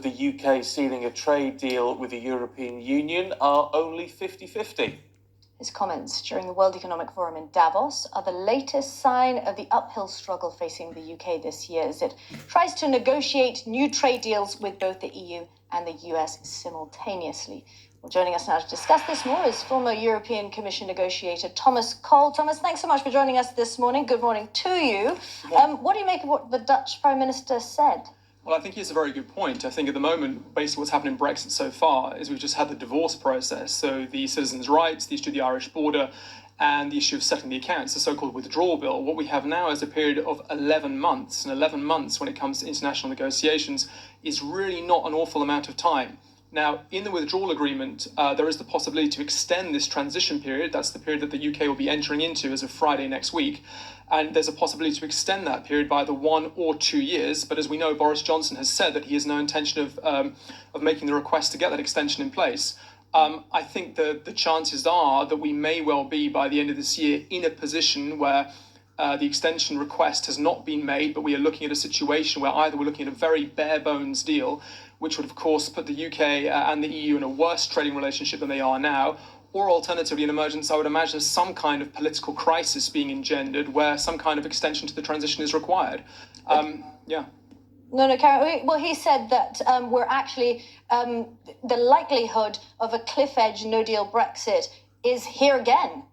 of the UK sealing a trade deal with the European Union are only 50-50. His comments during the World Economic Forum in Davos are the latest sign of the uphill struggle facing the UK this year as it tries to negotiate new trade deals with both the EU and the US simultaneously. Well, joining us now to discuss this more is former European Commission negotiator Thomas Cole. Thomas, thanks so much for joining us this morning. Good morning to you. What do you make of what the Dutch Prime Minister said? Well, I think he has a very good point. I think at the moment, basically what's happened in Brexit so far is we've just had the divorce process. So the citizens' rights, the issue of the Irish border, and the issue of settling the accounts, the so-called withdrawal bill. What we have now is a period of 11 months. And 11 months when it comes to international negotiations is really not an awful amount of time. Now, in the withdrawal agreement, there is the possibility to extend this transition period. That's the period that the UK will be entering into as of Friday next week. And there's a possibility to extend that period by either 1 or 2 years. But as we know, Boris Johnson has said that he has no intention of making the request to get that extension in place. I think the chances are that we may well be, by the end of this year, in a position where the extension request has not been made, but we are looking at a situation where either we're looking at a very bare bones deal, which would, of course, put the UK and the EU in a worse trading relationship than they are now, or alternatively, in emergence, I would imagine some kind of political crisis being engendered where some kind of extension to the transition is required. Yeah. No, Karen. Well, he said that we're actually, the likelihood of a cliff edge no deal Brexit is here again.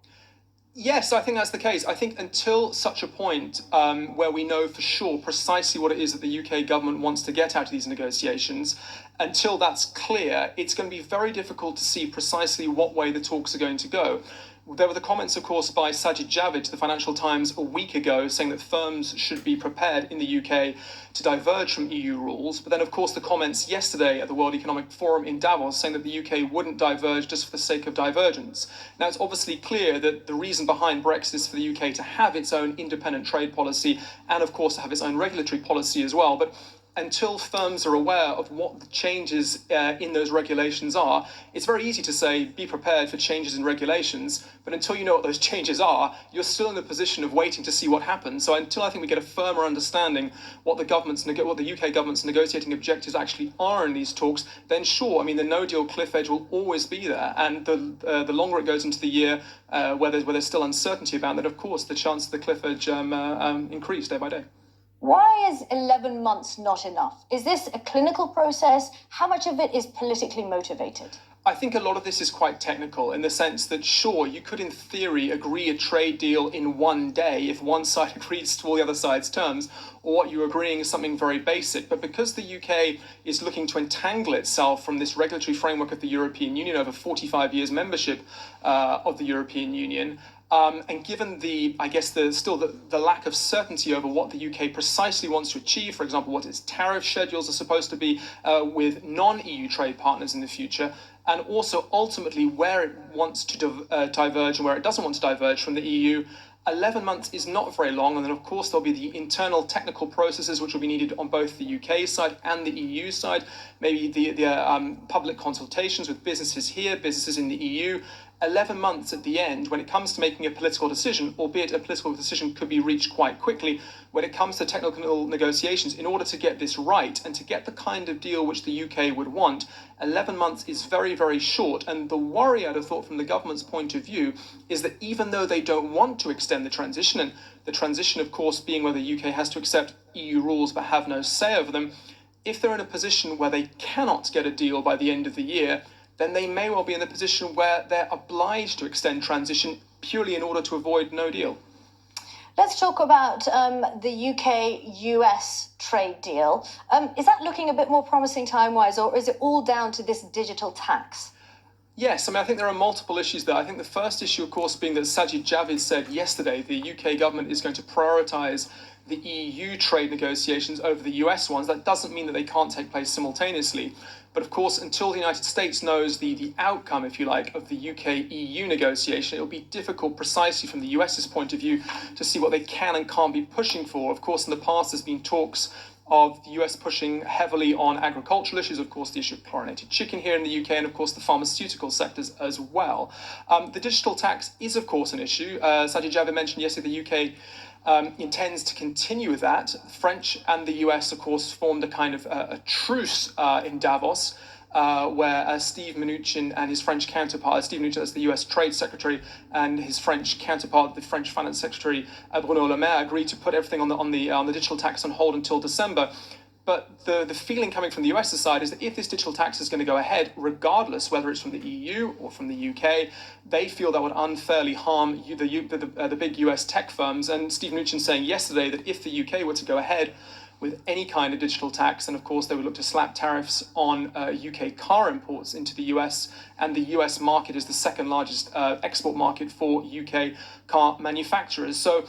Yes, I think that's the case. I think until such a point where we know for sure precisely what it is that the UK government wants to get out of these negotiations, until that's clear, it's going to be very difficult to see precisely what way the talks are going to go. There were the comments, of course, by Sajid Javid to the Financial Times a week ago saying that firms should be prepared in the UK to diverge from EU rules. But then, of course, the comments yesterday at the World Economic Forum in Davos saying that the UK wouldn't diverge just for the sake of divergence. Now, it's obviously clear that the reason behind Brexit is for the UK to have its own independent trade policy and, of course, to have its own regulatory policy as well. But until firms are aware of what the changes in those regulations are, it's very easy to say, be prepared for changes in regulations, but until you know what those changes are, you're still in the position of waiting to see what happens. So until I think we get a firmer understanding what the UK government's negotiating objectives actually are in these talks, then sure, I mean, the no-deal cliff edge will always be there. And the longer it goes into the year, where there's still uncertainty about that, of course, the chance of the cliff edge increase day by day. Why is 11 months not enough? Is this a clinical process? How much of it is politically motivated? I think a lot of this is quite technical in the sense that, sure, you could in theory agree a trade deal in one day if one side agrees to all the other side's terms, or what you're agreeing is something very basic. But because the UK is looking to entangle itself from this regulatory framework of the European Union over 45 years membership of the European Union, and given the lack of certainty over what the UK precisely wants to achieve, for example, what its tariff schedules are supposed to be with non-EU trade partners in the future, and also ultimately where it wants to diverge and where it doesn't want to diverge from the EU, 11 months is not very long. And then, of course, there'll be the internal technical processes which will be needed on both the UK side and the EU side, maybe the public consultations with businesses here, businesses in the EU. 11 months at the end, when it comes to making a political decision, albeit a political decision could be reached quite quickly, when it comes to technical negotiations, in order to get this right and to get the kind of deal which the UK would want, 11 months is very, very short. And the worry, I'd have thought, from the government's point of view, is that even though they don't want to extend the transition, and the transition, of course, being where the UK has to accept EU rules but have no say over them, if they're in a position where they cannot get a deal by the end of the year, then they may well be in a position where they're obliged to extend transition purely in order to avoid no deal. Let's talk about the UK-US trade deal. Is that looking a bit more promising time-wise, or is it all down to this digital tax? Yes, I mean, I think there are multiple issues there. I think the first issue, of course, being that Sajid Javid said yesterday the UK government is going to prioritise the EU trade negotiations over the US ones. That doesn't mean that they can't take place simultaneously. But of course, until the United States knows the outcome, if you like, of the UK-EU negotiation, it'll be difficult precisely from the US's point of view to see what they can and can't be pushing for. Of course, in the past, there's been talks of the US pushing heavily on agricultural issues, of course, the issue of chlorinated chicken here in the UK, and of course, the pharmaceutical sectors as well. The digital tax is, of course, an issue. Sajid Javid mentioned yesterday the UK intends to continue with that. French and the US, of course, formed a kind of a truce in Davos, where Steve Mnuchin and his French counterpart, Steve Mnuchin, that's the US Trade Secretary, and his French counterpart, the French Finance Secretary, Bruno Le Maire, agreed to put everything on the digital tax on hold until December. But the feeling coming from the US side is that if this digital tax is going to go ahead, regardless whether it's from the EU or from the UK, they feel that would unfairly harm the big US tech firms. And Steve Mnuchin saying yesterday that if the UK were to go ahead with any kind of digital tax, and of course they would look to slap tariffs on UK car imports into the US, and the US market is the second largest export market for UK car manufacturers. So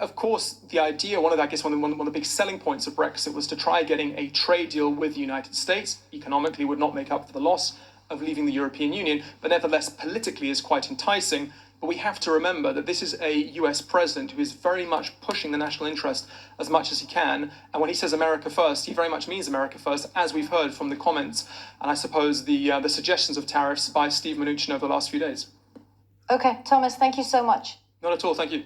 of course, the idea, one of the big selling points of Brexit was to try getting a trade deal with the United States. Economically would not make up for the loss of leaving the European Union, but nevertheless politically is quite enticing. But we have to remember that this is a US president who is very much pushing the national interest as much as he can. And when he says America first, he very much means America first, as we've heard from the comments and I suppose the suggestions of tariffs by Steve Mnuchin over the last few days. Okay, Thomas, thank you so much. Not at all, thank you.